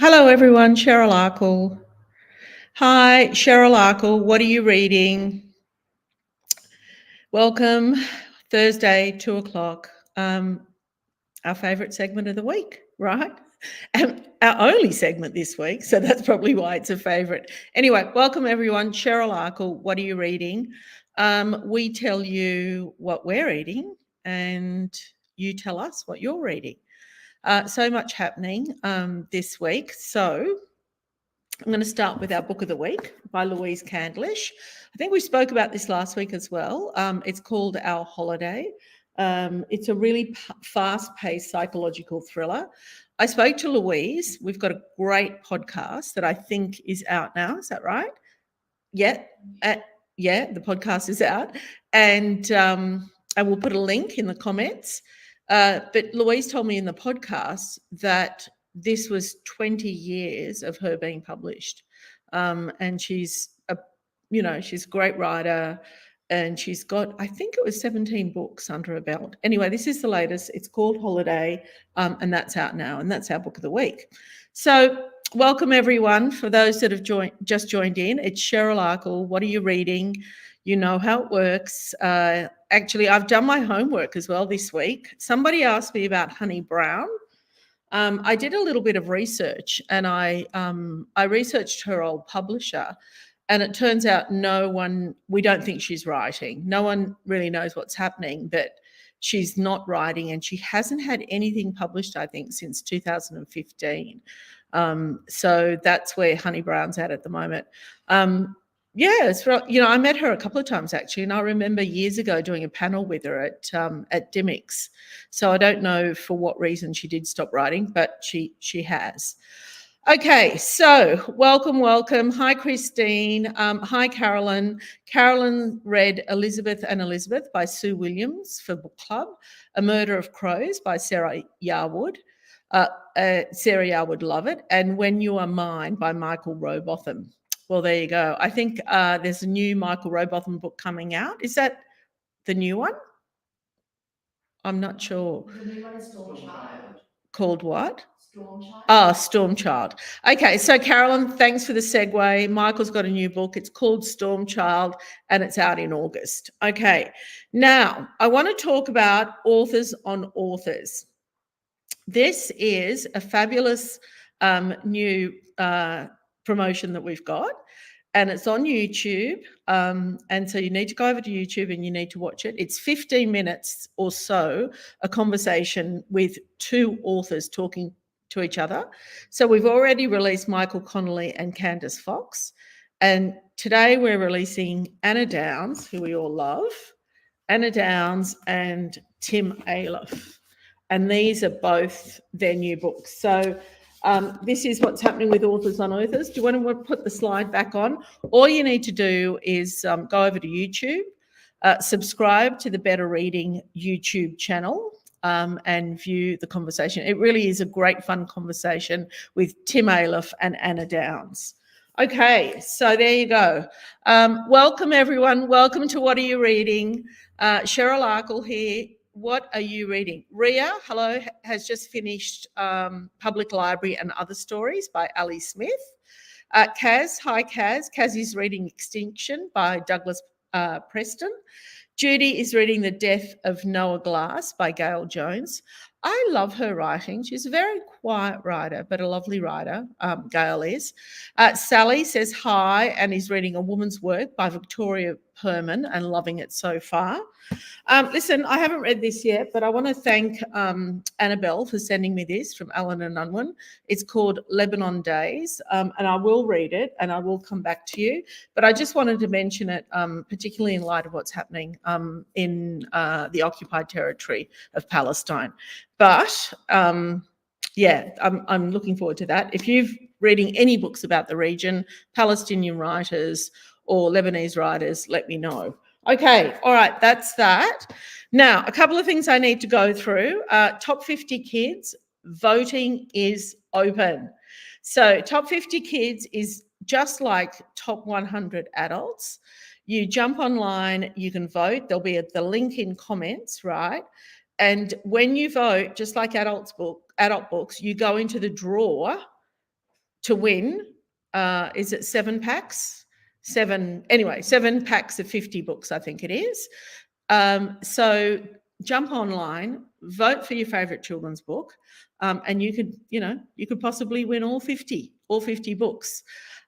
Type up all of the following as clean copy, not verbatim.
Hello, everyone. Cheryl Arkle. Hi, Cheryl Arkle. What are you reading? Welcome. Thursday, 2:00. Our favourite segment of the week, right? And our only segment this week, so that's probably why it's a favourite. Anyway, welcome everyone. Cheryl Arkle. What are you reading? We tell you what we're reading, and you tell us what you're reading. So much happening this week. So I'm going to start with our book of the week by Louise Candlish. I think we spoke about this last week as well. It's called Our Holiday. It's a really fast-paced psychological thriller. I spoke to Louise. We've got a great podcast that I think is out now. Is that right? Yeah. The podcast is out. And I will put a link in the comments. But Louise told me in the podcast that this was 20 years of her being published. And she's she's a great writer, and she's got, I think it was 17 books under her belt. Anyway, this is the latest. It's called Holiday, and that's out now, and that's our book of the week. So welcome everyone. For those that have just joined in, it's Cheryl Arkle. What are you reading? You know how it works. Actually, I've done my homework as well this week. Somebody asked me about Honey Brown. I did a little bit of research, and I researched her old publisher, and it turns out we don't think she's writing. No one really knows what's happening, but she's not writing, and she hasn't had anything published, I think, since 2015. So that's where Honey Brown's at the moment. I met her a couple of times actually, and I remember years ago doing a panel with her at Dymocks. So I don't know for what reason she did stop writing, but she has. Okay, so welcome. Hi, Christine. Hi, Carolyn. Carolyn read Elizabeth and Elizabeth by Sue Williams for book club. A Murder of Crows by Sarah Yarwood. Sarah Yarwood Lovett, and When You Are Mine by Michael Rowbotham. Well, there you go. I think there's a new Michael Rowbotham book coming out. Is that the new one? I'm not sure. The new one is Storm Child. Called what? Storm Child. Oh, Storm Child. Okay, so Carolyn, thanks for the segue. Michael's got a new book. It's called Storm Child, and it's out in August. Okay, now I want to talk about authors on authors. This is a fabulous new promotion that we've got, and it's on YouTube, and so you need to go over to YouTube and you need to watch it. It's 15 minutes or so, a conversation with two authors talking to each other. So we've already released Michael Connolly and Candice Fox, and today we're releasing Anna Downs, who we all love, Anna Downs and Tim Ayliffe, and these are both their new books. So this is what's happening with Authors on Authors. Do you want to put the slide back on? All you need to do is go over to YouTube, subscribe to the Better Reading YouTube channel, and view the conversation. It really is a great, fun conversation with Tim Ayliffe and Anna Downs. Okay, so there you go. Welcome, everyone. Welcome to What Are You Reading? Cheryl Arkle here. What are you reading? Ria, hello, has just finished Public Library and Other Stories by Ali Smith. Kaz, hi Kaz. Kaz is reading Extinction by Douglas Preston. Judy is reading The Death of Noah Glass by Gail Jones. I love her writing. She's a very quiet writer, but a lovely writer, Gail is. Sally says hi and is reading A Woman's Work by Victoria Perman and loving it so far. Listen, I haven't read this yet, but I want to thank Annabelle for sending me this from Allen and Unwin. It's called Lebanon Days, and I will read it and I will come back to you. But I just wanted to mention it, particularly in light of what's happening in the occupied territory of Palestine. But I'm looking forward to that. If you're reading any books about the region, Palestinian writers or Lebanese writers, let me know. Okay, all right, that's that. Now, a couple of things I need to go through. Top 50 Kids, voting is open. So Top 50 Kids is just like Top 100 Adults. You jump online, you can vote. There'll be the link in comments, right? And when you vote, just like adult books, you go into the draw to win. Is it 7 packs? 7 packs of 50 books, I think it is. So jump online, vote for your favourite children's book, and you could possibly win all 50 books.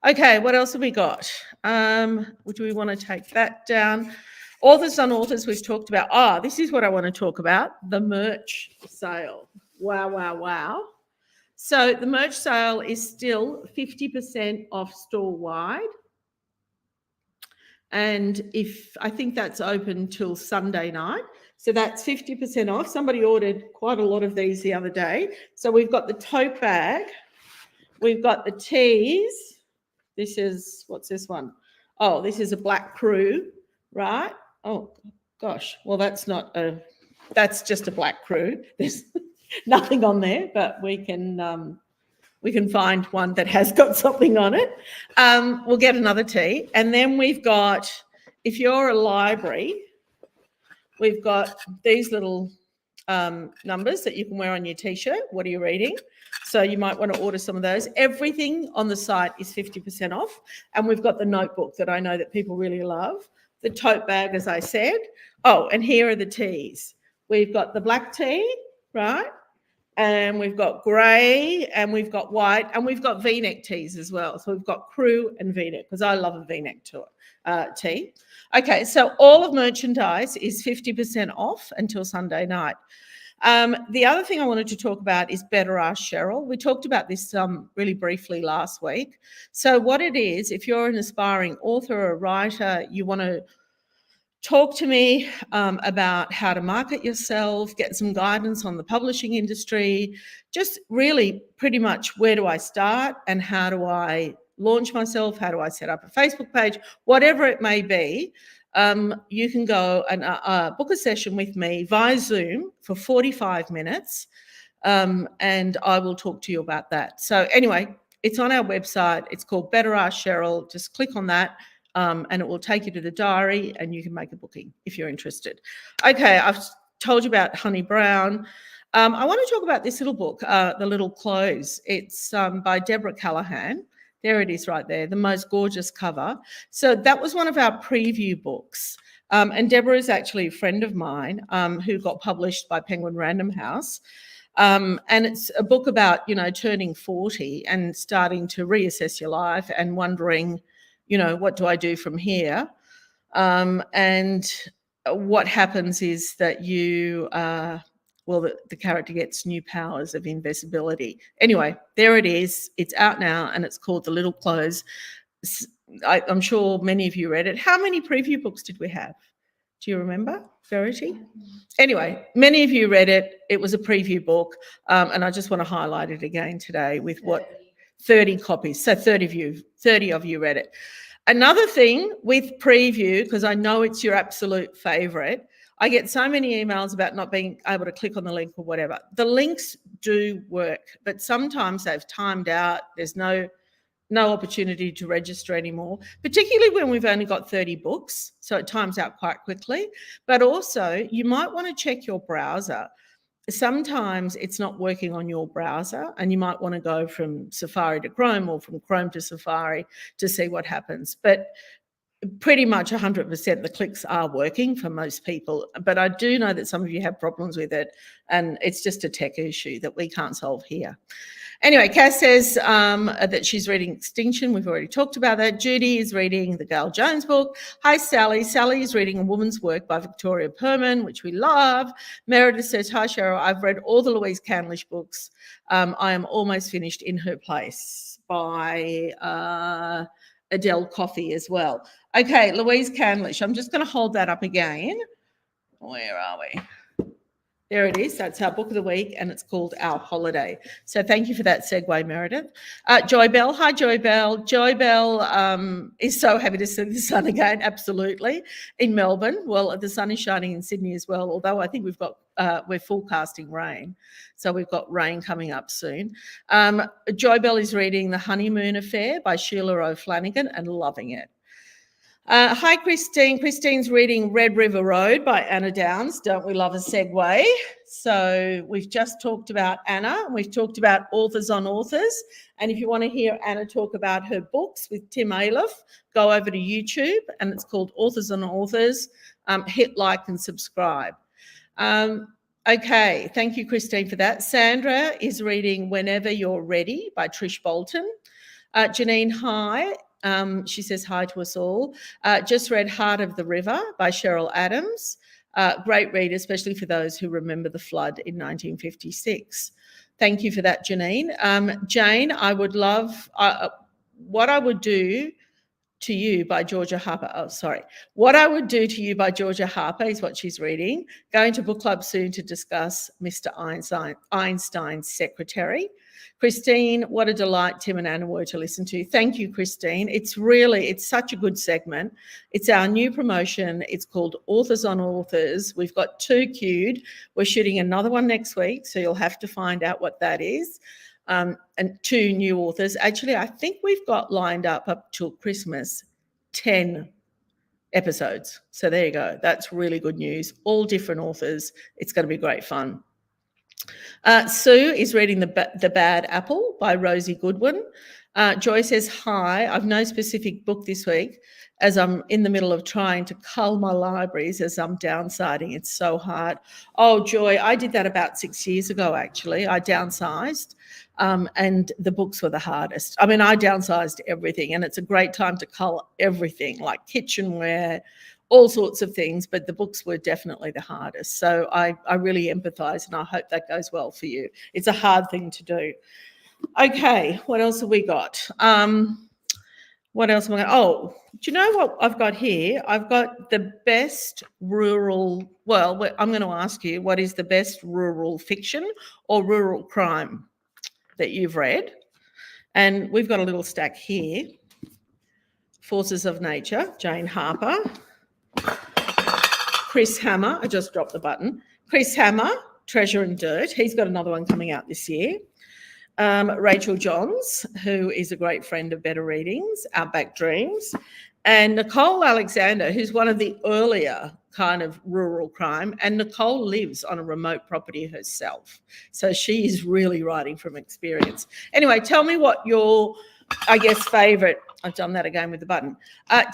Okay, what else have we got? Do we want to take that down? Authors on Authors, we've talked about. This is what I want to talk about, the merch sale. Wow. So the merch sale is still 50% off store-wide. And I think that's open till Sunday night. So that's 50% off. Somebody ordered quite a lot of these the other day. So we've got the tote bag. We've got the tees. What's this one? Oh, this is a Black Crew, right? Oh, gosh. Well, that's just a Black Crew. There's nothing on there, but we can find one that has got something on it. We'll get another tee. And then we've got, if you're a library, we've got these little numbers that you can wear on your T-shirt. What are you reading? So you might want to order some of those. Everything on the site is 50% off. And we've got the notebook that I know that people really love. The tote bag, as I said. Oh, and here are the tees. We've got the black tee, right? And we've got grey, and we've got white, and we've got V-neck tees as well. So we've got crew and V-neck, because I love a V-neck tee. Okay, so all of merchandise is 50% off until Sunday night. The other thing I wanted to talk about is Better Ask Cheryl. We talked about this really briefly last week. So what it is, if you're an aspiring author or a writer, you want to talk to me about how to market yourself, get some guidance on the publishing industry, just really pretty much where do I start and how do I launch myself, how do I set up a Facebook page, whatever it may be. You can go and book a session with me via Zoom for 45 minutes, and I will talk to you about that. So anyway, it's on our website. It's called Better Ask Cheryl. Just click on that. And it will take you to the diary and you can make a booking if you're interested. Okay, I've told you about Honey Brown. I want to talk about this little book, The Little Clothes. It's by Deborah Callahan. There it is right there, the most gorgeous cover. So that was one of our preview books. And Deborah is actually a friend of mine who got published by Penguin Random House. And it's a book about, turning 40 and starting to reassess your life and wondering, what do I do from here? And what happens is that the character gets new powers of invisibility. Anyway, there it is. It's out now and it's called The Little Clothes. I'm sure many of you read it. How many preview books did we have? Do you remember, Verity? Anyway, many of you read it. It was a preview book. And I just want to highlight it again today with 30 copies. So 30 of you read it. Another thing with preview, because I know it's your absolute favourite, I get so many emails about not being able to click on the link or whatever. The links do work, but sometimes they've timed out. There's no opportunity to register anymore, particularly when we've only got 30 books. So it times out quite quickly. But also you might want to check your browser. Sometimes it's not working on your browser and you might want to go from Safari to Chrome or from Chrome to Safari to see what happens. But pretty much 100% the clicks are working for most people. But I do know that some of you have problems with it and it's just a tech issue that we can't solve here. Anyway, Cass says that she's reading Extinction. We've already talked about that. Judy is reading the Gail Jones book. Hi, Sally. Sally is reading A Woman's Work by Victoria Perman, which we love. Meredith says, hi, Cheryl. I've read all the Louise Candlish books. I am almost finished In Her Place by Adele Coffey as well. Okay, Louise Candlish. I'm just going to hold that up again. Where are we? There it is. That's our book of the week, and it's called Our Holiday. So thank you for that segue, Meredith. Joy Bell. Hi, Joy Bell. Joy Bell is so happy to see the sun again, absolutely, in Melbourne. Well, the sun is shining in Sydney as well, although I think we're forecasting rain. So we've got rain coming up soon. Joy Bell is reading The Honeymoon Affair by Sheila O'Flanagan and loving it. Hi, Christine. Christine's reading Red River Road by Anna Downs. Don't we love a segue? So we've just talked about Anna. We've talked about authors on authors. And if you want to hear Anna talk about her books with Tim Aleph, go over to YouTube, and it's called Authors on Authors. Hit like and subscribe. Okay, thank you, Christine, for that. Sandra is reading Whenever You're Ready by Trish Bolton. Janine, hi. She says hi to us all. Just read Heart of the River by Cheryl Adams. Great read, especially for those who remember the flood in 1956. Thank you for that, Janine. Jane, I would love What I Would Do to You by Georgia Harper. Oh, sorry. What I Would Do to You by Georgia Harper is what she's reading. Going to book club soon to discuss Mr. Einstein's secretary. Christine, what a delight Tim and Anna were to listen to. Thank you, Christine. It's such a good segment. It's our new promotion. It's called Authors on Authors. We've got 2 queued. We're shooting another one next week, so you'll have to find out what that is. And 2 new authors. Actually, I think we've got lined up till Christmas 10 episodes. So there you go. That's really good news. All different authors. It's going to be great fun. Sue is reading The Bad Apple by Rosie Goodwin. Joy says, hi, I've no specific book this week as I'm in the middle of trying to cull my libraries as I'm downsizing. It's so hard. Oh, Joy, I did that about 6 years ago, actually. I downsized and the books were the hardest. I mean, I downsized everything, and it's a great time to cull everything like kitchenware, all sorts of things, but the books were definitely the hardest. So I really empathise, and I hope that goes well for you. It's a hard thing to do. Okay, what else have we got? What else am I going to... Oh, do you know what I've got here? I've got the best rural... Well, I'm going to ask you, what is the best rural fiction or rural crime that you've read? And we've got a little stack here. Forces of Nature, Jane Harper. Chris Hammer, I just dropped the button. Chris Hammer, Treasure and Dirt. He's got another one coming out this year. Rachel Johns, who is a great friend of Better Readings, Outback Dreams. And Nicole Alexander, who's one of the earlier kind of rural crime. And Nicole lives on a remote property herself. So she is really writing from experience. Anyway, tell me what your, I guess, favourite... I've done that again with the button.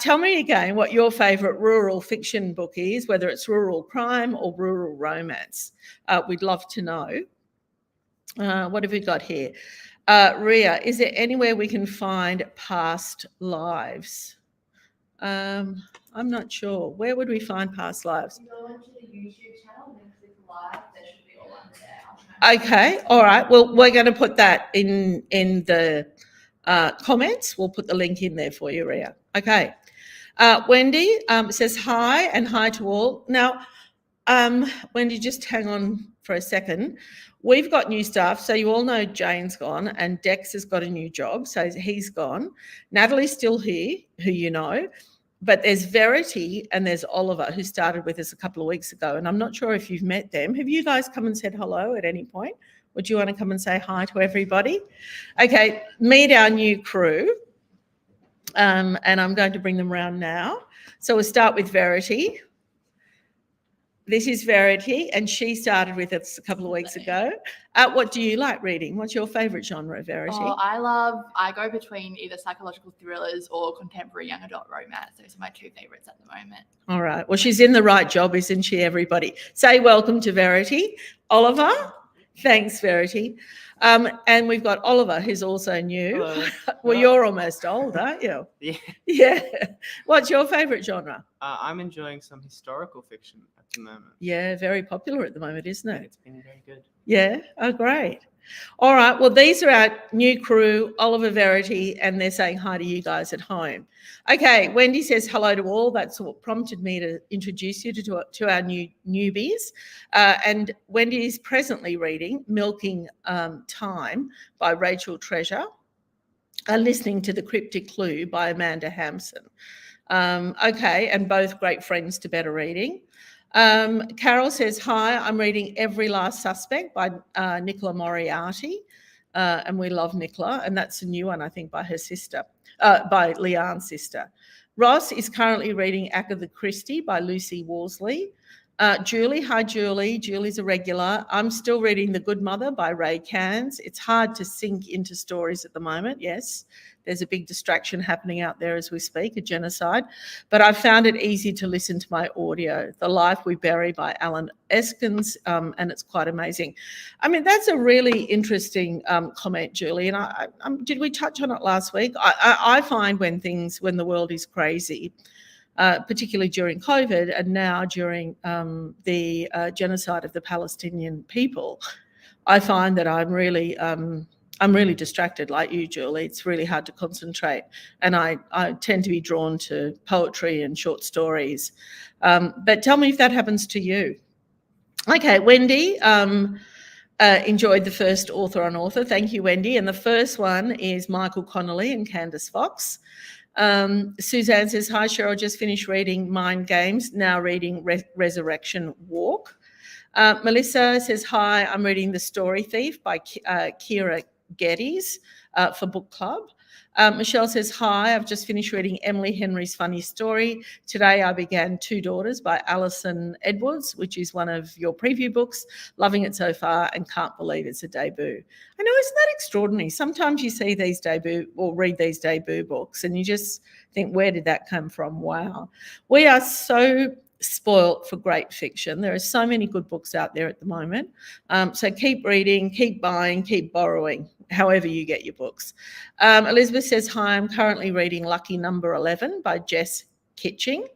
Tell me again what your favourite rural fiction book is, whether it's rural crime or rural romance. We'd love to know. What have we got here? Ria, is there anywhere we can find past lives? I'm not sure. Where would we find past lives? Go into the YouTube channel and click live. There should be all under there. Okay, all right. Well, we're going to put that in the comments. We'll put the link in there for you, Ria. Okay. Wendy says hi and hi to all. Now, Wendy, just hang on for a second. We've got new staff. So you all know Jane's gone and Dex has got a new job. So he's gone. Natalie's still here, who you know. But there's Verity and there's Oliver, who started with us a couple of weeks ago. And I'm not sure if you've met them. Have you guys come and said hello at any point? Would you want to come and say hi to everybody? Okay, meet our new crew. And I'm going to bring them around now. So we'll start with Verity. This is Verity, and she started with us a couple of weeks ago. What do you like reading? What's your favourite genre, Verity? Oh, I go between either psychological thrillers or contemporary young adult romance. Those are my 2 favourites at the moment. All right. Well, she's in the right job, isn't she, everybody? Say welcome to Verity. Oliver? Thanks, Verity. And we've got Oliver, who's also new. Hello. Well, you're almost old, aren't you? Yeah. Yeah. What's your favourite genre? I'm enjoying some historical fiction at the moment. Yeah, very popular at the moment, isn't it? It's been very good. Yeah. Oh, great. All right. Well, these are our new crew, Oliver, Verity, and they're saying hi to you guys at home. Okay. Wendy says hello to all. That's what prompted me to introduce you to our new newbies. And Wendy is presently reading Milking Time by Rachel Treasure and listening to The Cryptic Clue by Amanda Hampson. Okay. And both great friends to Better Reading. Carol says, hi, I'm reading Every Last Suspect by Nicola Moriarty. and we love Nicola, and that's a new one, I think, by her sister, by Leanne's sister. Ross is currently reading Agatha Christie by Lucy Worsley. Julie, hi Julie. Julie's a regular. I'm still reading The Good Mother by Ray Cairns. It's hard to sink into stories at the moment, yes. There's a big distraction happening out there as we speak, a genocide. But I found it easy to listen to my audio. The Life We Bury by Alan Eskins, and it's quite amazing. I mean, that's a really interesting comment, Julie. And did we touch on it last week? I find when the world is crazy, particularly during COVID and now during the genocide of the Palestinian people, I find that I'm really distracted like you, Julie. It's really hard to concentrate. And I tend to be drawn to poetry and short stories. But tell me if that happens to you. Okay, Wendy enjoyed the first Author on Author. Thank you, Wendy. And the first one is Michael Connolly and Candice Fox. Suzanne says, hi, Cheryl, just finished reading Mind Games, now reading Resurrection Walk. Melissa says, hi, I'm reading The Story Thief by Kira Geddes for book club. Michelle says, hi, I've just finished reading Emily Henry's Funny Story. Today I began Two Daughters by Alison Edwards, which is one of your preview books. Loving it so far and can't believe it's a debut. I know, isn't that extraordinary? Sometimes you see these debut or read these debut books and you just think, where did that come from? Wow. We are so spoilt for great fiction. There are so many good books out there at the moment. So keep reading, keep buying, keep borrowing, however you get your books. Elizabeth says, hi, I'm currently reading Lucky Number 11 by Jess Kitching.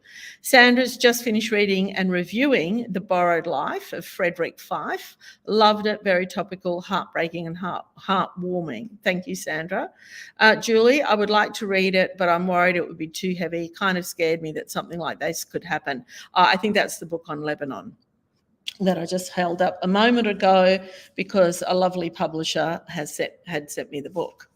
Sandra's just finished reading and reviewing The Borrowed Life of Frederick Fife. Loved it, very topical, heartbreaking and heartwarming. Thank you, Sandra. Julie, I would like to read it, but I'm worried it would be too heavy. Kind of scared me that something like this could happen. I think that's the book on Lebanon that I just held up a moment ago because a lovely publisher had sent me the book.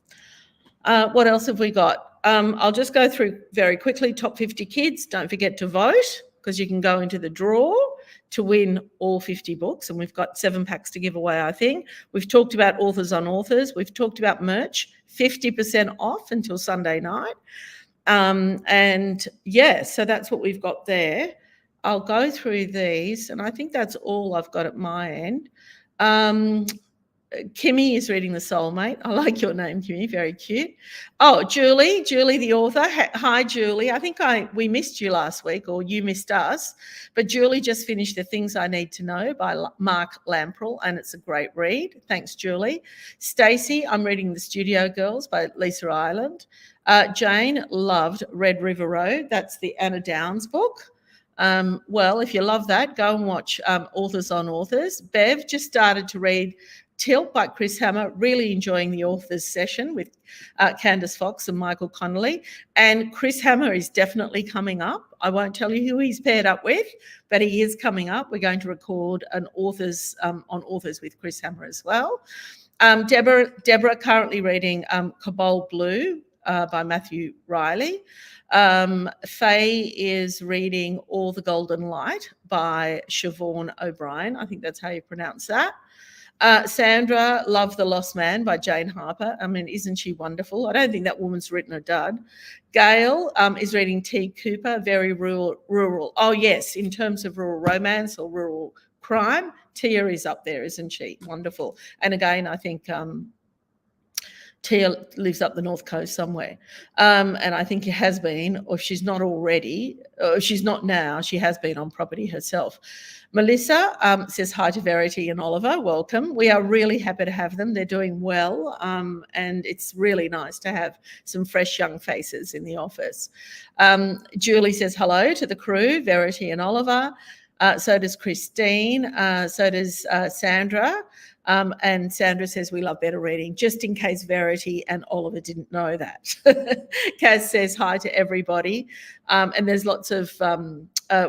What else have we got? I'll just go through very quickly. Top 50 kids. Don't forget to vote because you can go into the draw to win all 50 books. And we've got 7 packs to give away, I think. We've talked about Authors on Authors. We've talked about merch, 50% off until Sunday night. And yeah, so that's what we've got there. I'll go through these, and I think that's all I've got at my end. Kimmy is reading The Soulmate. I like your name, Kimmy. Very cute. Oh, Julie the author. Hi, Julie. I think we missed you last week, or you missed us. But Julie just finished The Things I Need to Know by Mark Lamprell, and it's a great read. Thanks, Julie. Stacey, I'm reading The Studio Girls by Lisa Ireland. Jane loved Red River Road. That's the Anna Downs book. Well, if you love that, go and watch Authors on Authors. Bev just started to read Tilt by Chris Hammer, really enjoying the authors session with Candice Fox and Michael Connolly. And Chris Hammer is definitely coming up. I won't tell you who he's paired up with, but he is coming up. We're going to record an authors on Authors with Chris Hammer as well. Deborah currently reading Cobalt Blue by Matthew Riley. Faye is reading All the Golden Light by Siobhan O'Brien. I think that's how you pronounce that. Sandra, Love the Lost Man by Jane Harper. I mean, isn't she wonderful? I don't think that woman's written a dud. Gail is reading T. Cooper, very rural. Oh, yes, in terms of rural romance or rural crime, Tia is up there, isn't she? Wonderful. And again, I think Tia lives up the North Coast somewhere. And I think it has been, or if she's not already, or if she's not now, she has been on property herself. Melissa says hi to Verity and Oliver. Welcome. We are really happy to have them. They're doing well. And it's really nice to have some fresh young faces in the office. Julie says hello to the crew, Verity and Oliver. So does Christine. So does Sandra. And Sandra says we love better reading, just in case Verity and Oliver didn't know that. Kaz says hi to everybody. And there's lots of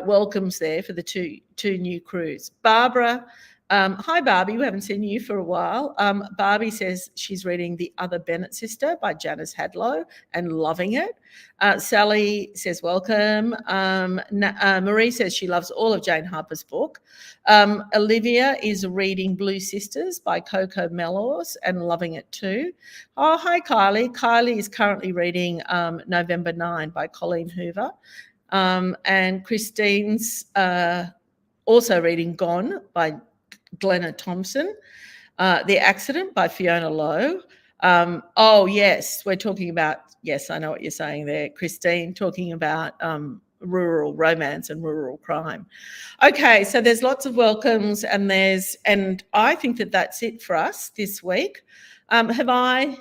welcomes there for the two new crews. Barbara Hi, Barbie. We haven't seen you for a while. Barbie says she's reading The Other Bennett Sister by Janice Hadlow and loving it. Sally says welcome. Marie says she loves all of Jane Harper's book. Olivia is reading Blue Sisters by Coco Mellors and loving it too. Oh, hi, Kylie. Kylie is currently reading November 9 by Colleen Hoover. And Christine's also reading Gone by Glenna Thompson. The Accident by Fiona Lowe. Oh, yes, we're talking about, yes, I know what you're saying there, Christine, talking about rural romance and rural crime. Okay, so there's lots of welcomes and I think that that's it for us this week. Have I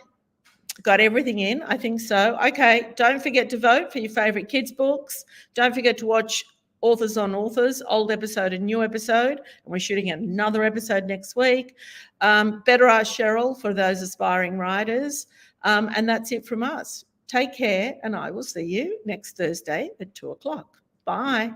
got everything in? I think so. Okay, don't forget to vote for your favourite kids' books. Don't forget to watch Authors on Authors, old episode and new episode. And we're shooting another episode next week. Better Ask Cheryl for those aspiring writers. And that's it from us. Take care, and I will see you next Thursday at 2:00. Bye.